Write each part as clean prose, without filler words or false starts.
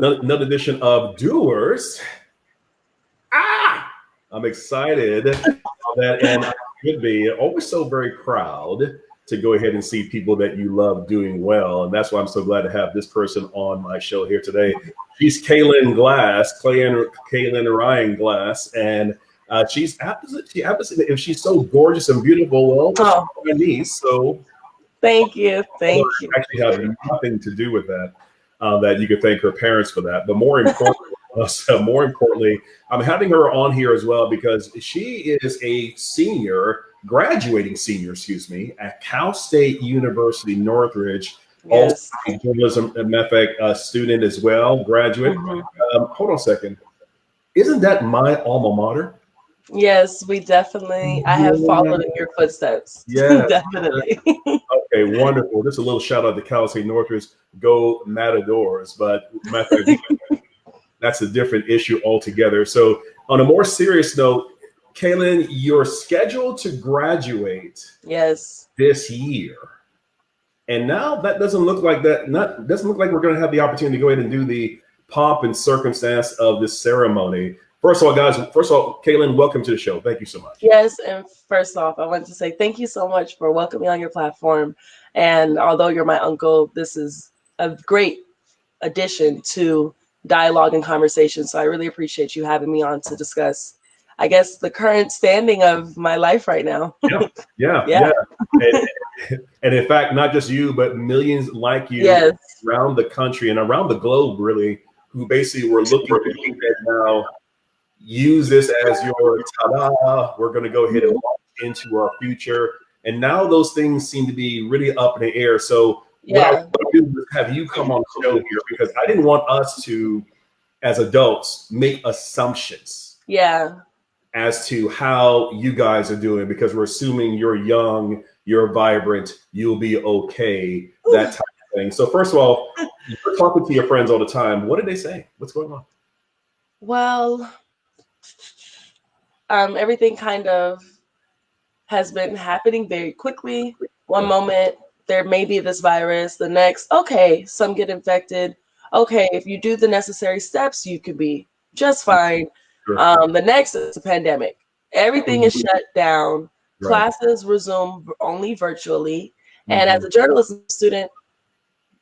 Another edition of Doers. I'm excited about that, and I should be always so very proud to go ahead and see people that you love doing well, and that's why I'm so glad to have this person on my show here today. She's Kaylyn Glass, Kaylyn Ryan Glass, and she's if she's so gorgeous and beautiful, well, she's my niece, so thank you. Actually, have nothing to do with that. That you could thank her parents for that, but more importantly, I'm having her on here as well because she is a graduating senior, at Cal State University Northridge. Yes. Also a journalism student as well, graduate. Hold on a second. Isn't that my alma mater? Yes, I have followed in your footsteps. Yeah, definitely. Okay, wonderful. Just a little shout out to Cal State Northridge. Go Matadors. But that's a different issue altogether. So on a more serious note, Kaylyn, you're scheduled to graduate this year. And now that doesn't look like doesn't look like we're going to have the opportunity to go ahead and do the pomp and circumstance of this ceremony. First of all, Kaylyn, welcome to the show. Thank you so much. Yes, and first off, I want to say thank you so much for welcoming me on your platform. And although you're my uncle, this is a great addition to dialogue and conversation. So I really appreciate you having me on to discuss, I guess, the current standing of my life right now. Yeah. And in fact, not just you, but millions like you around the country and around the globe, really, who basically were looking at now. Use this as your ta-da. We're going to go ahead and launch into our future. And now those things seem to be really up in the air. So what I want to do is have you come on the show here because I didn't want us to, as adults, make assumptions. As to how you guys are doing because we're assuming you're young, you're vibrant, you'll be okay, that type of thing. So first of all, you're talking to your friends all the time. What did they say? What's going on? Well, everything kind of has been happening very quickly. One moment, there may be this virus. The next, okay, some get infected. Okay, if you do the necessary steps, you could be just fine. The next is a pandemic. Everything is shut down. Classes resume only virtually. And as a journalism student,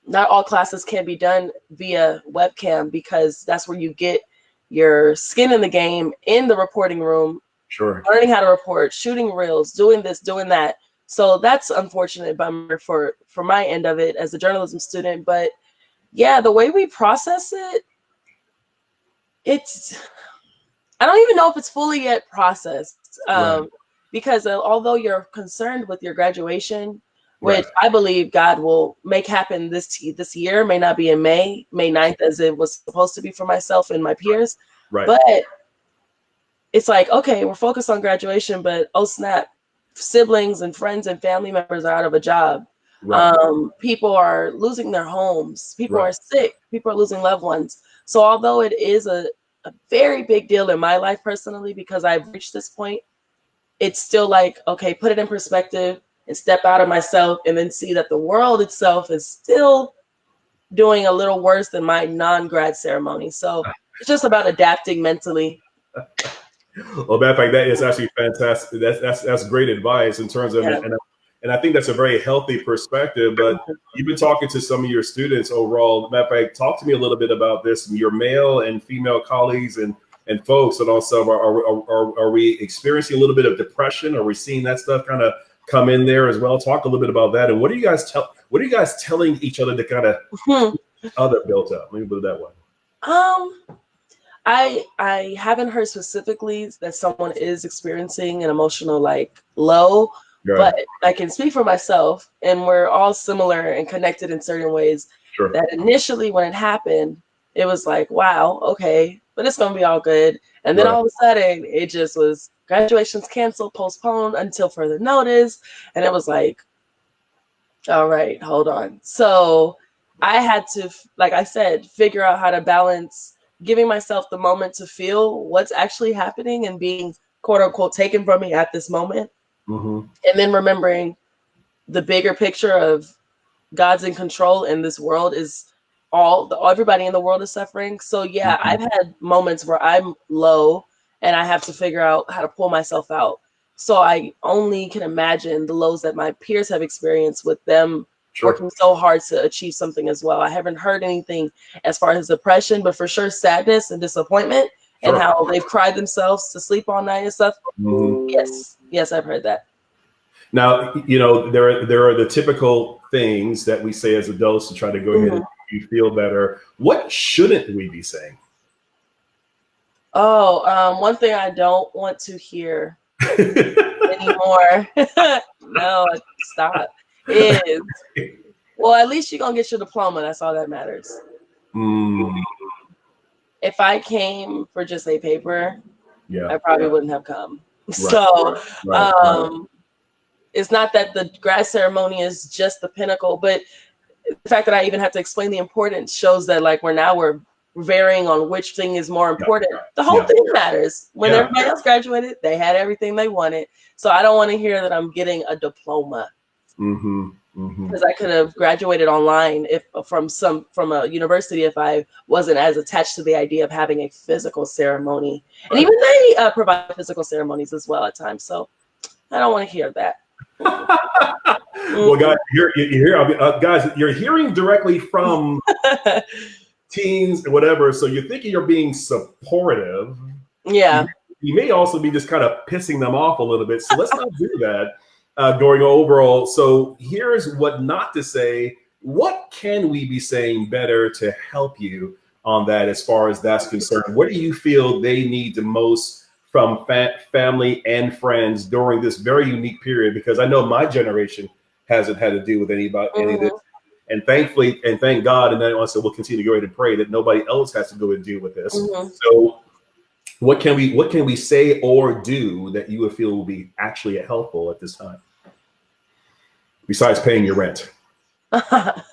not all classes can be done via webcam because that's where you get your skin in the game in the reporting room, learning how to report, shooting reels, doing this, doing that. So that's unfortunate bummer for my end of it as a journalism student. But yeah, the way we process it, I don't even know if it's fully yet processed because although you're concerned with your graduation, which I believe God will make happen this year, may not be in May 9th as it was supposed to be for myself and my peers. But it's like, okay, we're focused on graduation, but oh snap, siblings and friends and family members are out of a job. People are losing their homes. People are sick. People are losing loved ones. So although it is a very big deal in my life personally, because I've reached this point, it's still like, okay, put it in perspective and step out of myself and then see that the world itself is still doing a little worse than my non-grad ceremony. So it's just about adapting mentally. Well, matter of fact, that is actually fantastic. That's great advice in terms of, and I think that's a very healthy perspective. But you've been talking to some of your students overall. Matter of fact, talk to me a little bit about this. Your male and female colleagues and folks, and also are we experiencing a little bit of depression? Are we seeing that stuff kind of come in there as well? Talk a little bit about that. And what are you guys telling each other to kind of other built up? Let me put it that way. I haven't heard specifically that someone is experiencing an emotional low, but I can speak for myself, and we're all similar and connected in certain ways. That initially when it happened, it was like, wow, okay, but it's gonna be all good. And then all of a sudden it just was graduation's canceled, postponed until further notice. And it was like, all right, hold on. So I had to, like I said, figure out how to balance giving myself the moment to feel what's actually happening and being quote unquote taken from me at this moment. And then remembering the bigger picture of God's in control and this world is everybody in the world is suffering. So yeah, I've had moments where I'm low and I have to figure out how to pull myself out. So I only can imagine the lows that my peers have experienced with them working so hard to achieve something as well. I haven't heard anything as far as depression, but for sure sadness and disappointment and how they've cried themselves to sleep all night and stuff. Yes, I've heard that. Now, you know, there are the typical things that we say as adults to try to go ahead and make you feel better. What shouldn't we be saying? One thing I don't want to hear anymore. No, stop. Is, well, at least you're gonna get your diploma. That's all that matters. If I came for just a paper, I probably wouldn't have come. So it's not that the grad ceremony is just the pinnacle, but the fact that I even have to explain the importance shows that like we're varying on which thing is more important. The whole thing matters. When everybody else graduated, they had everything they wanted. So I don't want to hear that I'm getting a diploma. Because I could have graduated online from a university if I wasn't as attached to the idea of having a physical ceremony. And even they provide physical ceremonies as well at times. So I don't want to hear that. Well, guys, guys, you're hearing directly from teens and whatever. So you're thinking you're being supportive. Yeah. You may also be just kind of pissing them off a little bit. So let's not do that. Going overall. So here's what not to say. What can we be saying better to help you on that as far as that's concerned? What do you feel they need the most from family and friends during this very unique period? Because I know my generation hasn't had to deal with any of this. And thankfully, and thank God, and then also we'll continue to go ahead and pray that nobody else has to go and deal with this. So what can we say or do that you would feel will be actually helpful at this time? Besides paying your rent. That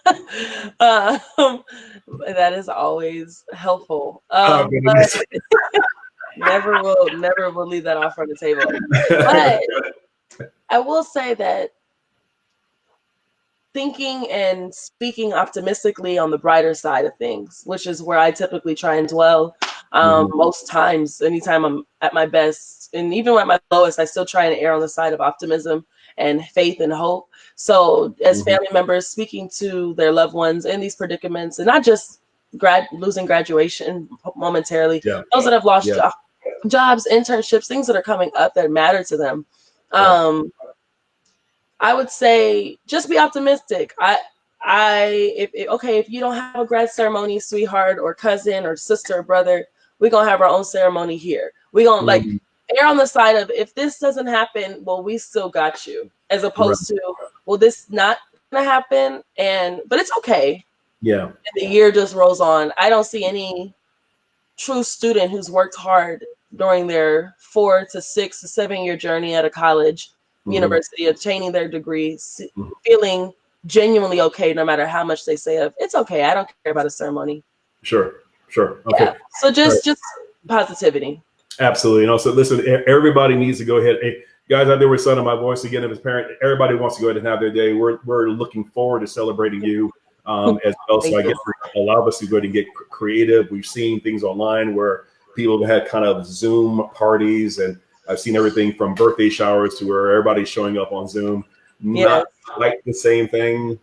is always helpful. Never will leave that off on the table. But I will say that thinking and speaking optimistically on the brighter side of things, which is where I typically try and dwell. Most times, anytime I'm at my best, and even at my lowest, I still try and err on the side of optimism and faith and hope. So as family members speaking to their loved ones in these predicaments, and not just losing graduation momentarily, those that have lost jobs, internships, things that are coming up that matter to them. I would say just be optimistic. If you don't have a grad ceremony, sweetheart or cousin or sister or brother, we're gonna have our own ceremony here. We're gonna like err on the side of, if this doesn't happen, well, we still got you, as opposed to, well, this not gonna happen, but it's okay. Yeah. And the year just rolls on. I don't see any true student who's worked hard during their 4 to 6 to 7 year journey at a college, university, obtaining their degree, feeling genuinely okay, no matter how much they say of it's okay. I don't care about a ceremony. Sure. Okay. Yeah. So just positivity. Absolutely. And also, listen, everybody needs to go ahead. Hey, guys out there with Son of My Voice again, of his parent, everybody wants to go ahead and have their day. We're looking forward to celebrating you as well. So I guess a lot of us to go ahead and get creative. We've seen things online where people have had kind of Zoom parties, and I've seen everything from birthday showers to where everybody's showing up on Zoom. Not like the same thing,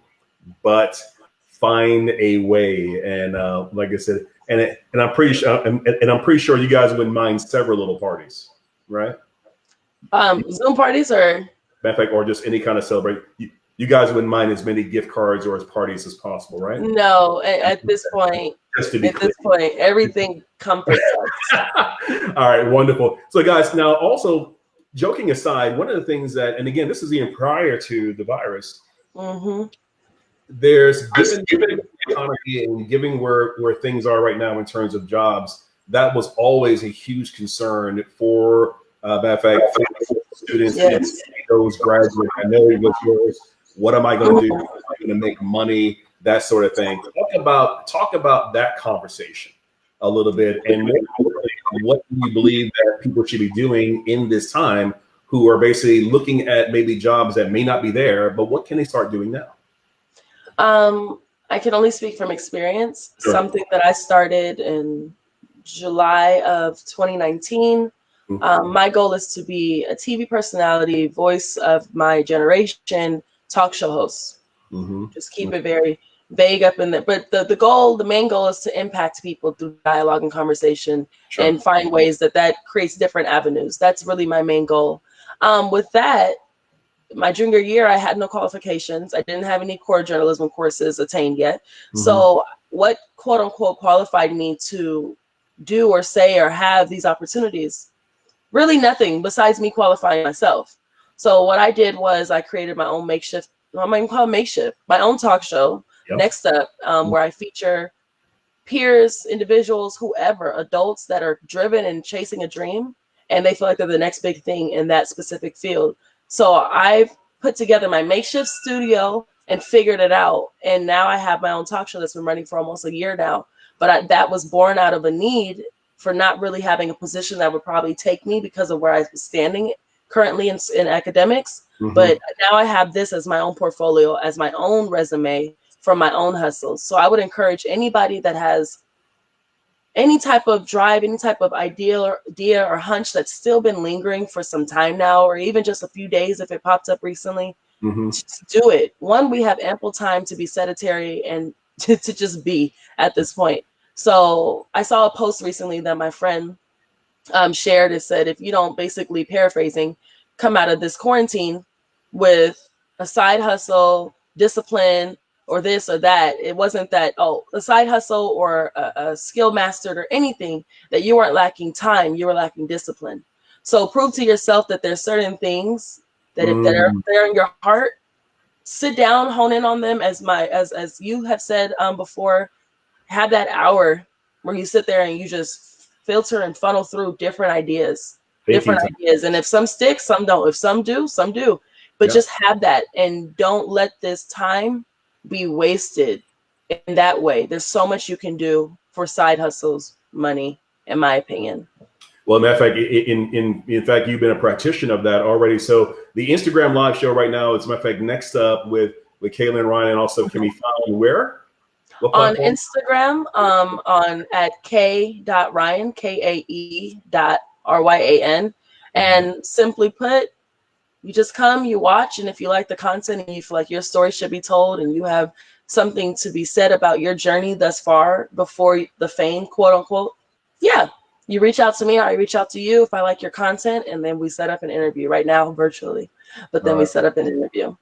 but find a way. And like I said, and I'm pretty sure you guys wouldn't mind several little parties, right? Zoom parties, or matter of fact, or just any kind of celebration. You guys wouldn't mind as many gift cards or as parties as possible, right? No, at this point. Just to be clear. This point, everything comforts us. All right, wonderful. So, guys, now also, joking aside, one of the things that, and again, this is even prior to the virus, there's given the economy and given where things are right now in terms of jobs, that was always a huge concern for matter of fact, students and those graduates. I know it was yours. What am I going to do? Am I going to make money? That sort of thing. Talk about that conversation a little bit, and what do you believe that people should be doing in this time, who are basically looking at maybe jobs that may not be there, but what can they start doing now? I can only speak from experience. Sure. Something that I started in July of 2019. My goal is to be a TV personality, voice of my generation, talk show host. Just keep it very vague up in there. But the main goal is to impact people through dialogue and conversation, and find ways that creates different avenues. That's really my main goal. With that, my junior year, I had no qualifications. I didn't have any core journalism courses attained yet. So what quote unquote qualified me to do or say or have these opportunities? Really nothing besides me qualifying myself. So what I did was I created my own makeshift, I'm not even call it makeshift, my own talk show, Next Up, where I feature peers, individuals, whoever, adults that are driven and chasing a dream, and they feel like they're the next big thing in that specific field. So I've put together my makeshift studio and figured it out. And now I have my own talk show that's been running for almost a year now. But that was born out of a need for not really having a position that would probably take me because of where I was standing currently in academics. But now I have this as my own portfolio, as my own resume from my own hustles. So I would encourage anybody that has any type of drive, any type of idea or hunch that's still been lingering for some time now, or even just a few days if it popped up recently, just do it. One, we have ample time to be sedentary and to just be at this point. So I saw a post recently that my friend shared. It said, if you don't, basically paraphrasing, come out of this quarantine with a side hustle, discipline, or this or that, it wasn't that, a side hustle or a skill mastered or anything, that you weren't lacking time, you were lacking discipline. So prove to yourself that there's certain things that if that are there in your heart, sit down, hone in on them, as you have said before, have that hour where you sit there and you just filter and funnel through different ideas. And if some stick, some don't. If some do, some do. But just have that, and don't let this time be wasted in that way. There's so much you can do for side hustles, money, in my opinion. Well, matter of fact, in fact, you've been a practitioner of that already. So the Instagram live show right now is, matter of fact, Next Up with Kaylyn Ryan, also can be found where? On Instagram, on at k.ryan, KAE.RYAN. And simply put, you just come, you watch, and if you like the content and you feel like your story should be told and you have something to be said about your journey thus far before the fame, quote unquote, you reach out to me, I reach out to you if I like your content, and then we set up an interview right now virtually, but then we set up an interview.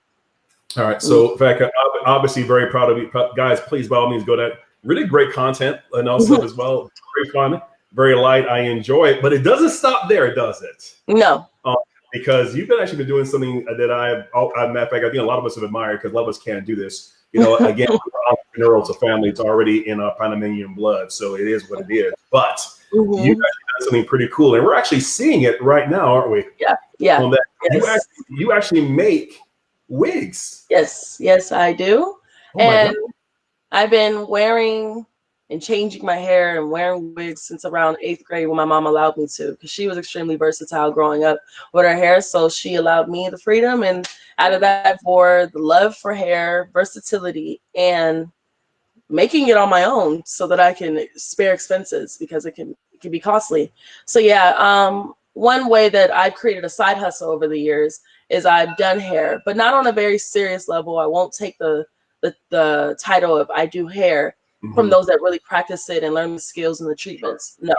All right. So, in fact, obviously very proud of you guys. Please, by all means, go to that. Really great content, and also as well, very fun, very light. I enjoy it, but it doesn't stop there, does it? No. Because you've actually been doing something that matter of fact, I think a lot of us have admired, because a lot of us can't do this. You know, again, entrepreneurial to family, it's already in our Panamanian blood, so it is what it is. But you've actually done something pretty cool, and we're actually seeing it right now, aren't we? Yeah. Yes. You actually make wigs. Yes, I do. And I've been wearing and changing my hair and wearing wigs since around 8th grade, when my mom allowed me to, because she was extremely versatile growing up with her hair. So she allowed me the freedom, and out of that, for the love for hair, versatility, and making it on my own so that I can spare expenses, because it can be costly. So one way that I've created a side hustle over the years is I've done hair, but not on a very serious level. I won't take the title of I do hair from those that really practice it and learn the skills and the treatments. No.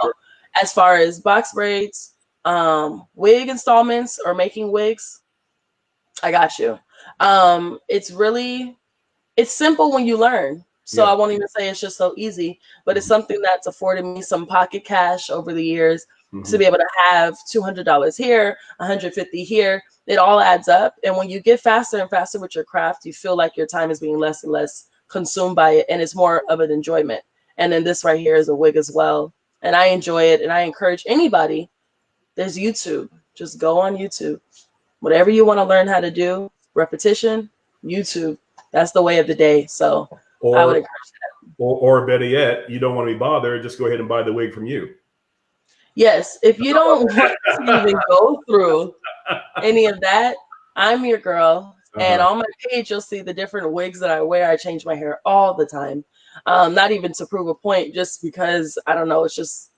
As far as box braids, wig installments, or making wigs, I got you. It's simple when you learn. So I won't even say it's just so easy, but it's something that's afforded me some pocket cash over the years to be able to have $200 here, $150 here. It all adds up. And when you get faster and faster with your craft, you feel like your time is being less and less consumed by it, and it's more of an enjoyment. And then this right here is a wig as well, and I enjoy it. And I encourage anybody, there's YouTube, just go on YouTube, whatever you want to learn how to do, repetition, YouTube, that's the way of the day. So I would encourage that. Or better yet, you don't want to be bothered, just go ahead and buy the wig from you. Yes, if you don't want to even go through any of that, I'm your girl. And on my page, you'll see the different wigs that I wear. I change my hair all the time. Not even to prove a point, just because I don't know. It's just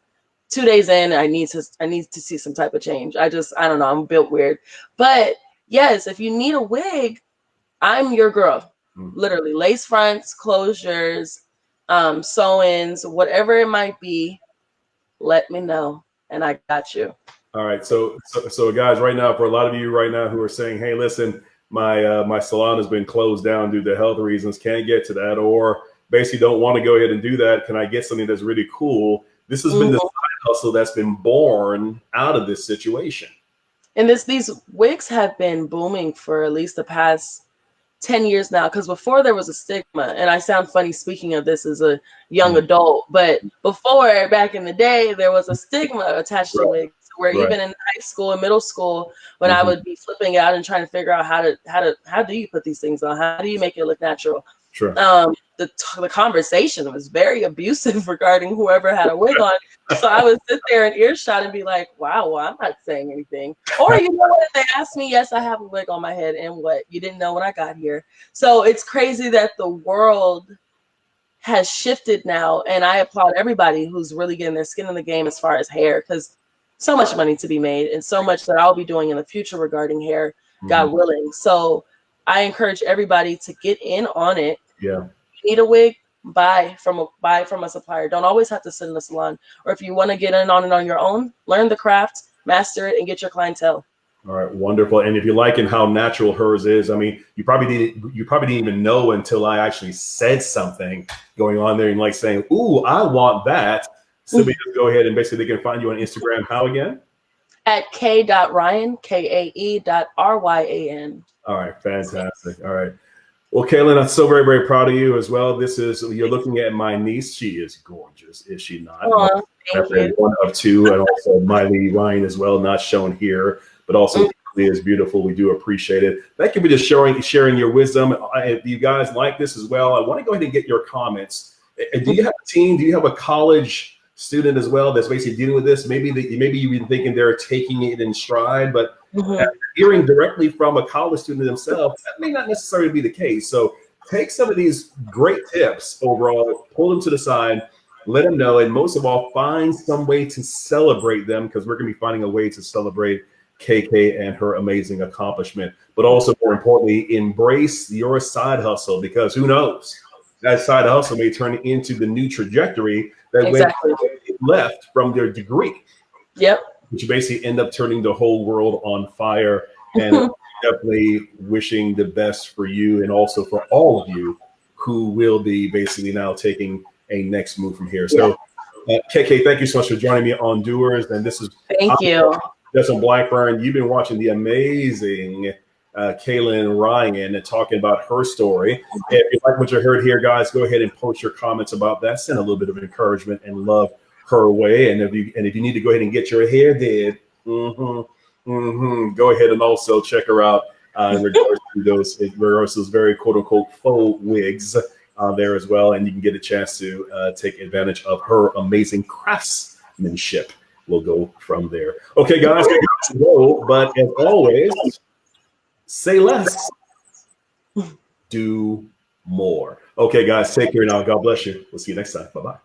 2 days in, I need to see some type of change. I don't know. I'm built weird. But yes, if you need a wig, I'm your girl. Literally, lace fronts, closures, sew-ins, whatever it might be. Let me know, and I got you. All right, so guys, right now, for a lot of you right now who are saying, "Hey, listen, my salon has been closed down due to health reasons, can't get to that, or basically don't want to go ahead and do that. Can I get something that's really cool?" This has been the side hustle that's been born out of this situation. And these wigs have been booming for at least the past 10 years now, because before there was a stigma, and I sound funny speaking of this as a young adult, but before, back in the day, there was a stigma attached to wigs, where even in high school and middle school, when I would be flipping out and trying to figure out how do you put these things on, how do you make it look natural, the conversation was very abusive regarding whoever had a wig on. So I would sit there in earshot and be like, wow, well, I'm not saying anything. Or, you know what, if they ask me, yes, I have a wig on my head, and what? You didn't know when I got here. So it's crazy that the world has shifted now, and I applaud everybody who's really getting their skin in the game as far as hair, because so much money to be made, and so much that I'll be doing in the future regarding hair, God willing. So I encourage everybody to get in on it. Yeah. Need a wig, buy from a supplier. Don't always have to sit in the salon. Or if you want to get in on it on your own, learn the craft, master it, and get your clientele. All right, wonderful. And if you're liking how natural hers is, I mean, you probably didn't even know until I actually said something going on there and like saying, "Ooh, I want that." So we just go ahead and basically they can find you on Instagram. How again? At k.ryan, KAE.RYAN. All right, fantastic. All right. Well, Kaylyn, I'm so very, very proud of you as well. You're looking at my niece. She is gorgeous, is she not? Thank you. One of two, and also Miley Ryan as well, not shown here, but also is beautiful. We do appreciate it. Thank you for just sharing your wisdom. If you guys like this as well, I want to go ahead and get your comments. Do you have a team? Do you have a college student as well that's basically dealing with this? Maybe you've been thinking they're taking it in stride, but hearing directly from a college student themselves, that may not necessarily be the case. So take some of these great tips overall, pull them to the side, let them know, and most of all, find some way to celebrate them, because we're going to be finding a way to celebrate KK and her amazing accomplishment. But also, more importantly, embrace your side hustle, because who knows, that side hustle may turn into the new trajectory that went left from their degree. Yep. Which basically end up turning the whole world on fire. And definitely wishing the best for you, and also for all of you who will be basically now taking a next move from here. So KK, thank you so much for joining me on DOERS. And this is thank you. Justin Blackburn. You've been watching the amazing Kaylyn Ryan and talking about her story. If you like what you heard here, guys, go ahead and post your comments about that. Send a little bit of encouragement and love her way. And if you need to go ahead and get your hair did, go ahead and also check her out in regards to those very quote unquote faux wigs there as well. And you can get a chance to take advantage of her amazing craftsmanship. We'll go from there. Okay, guys, I got to go, but as always, say less, do more. Okay, guys, take care now. God bless you. We'll see you next time. Bye-bye.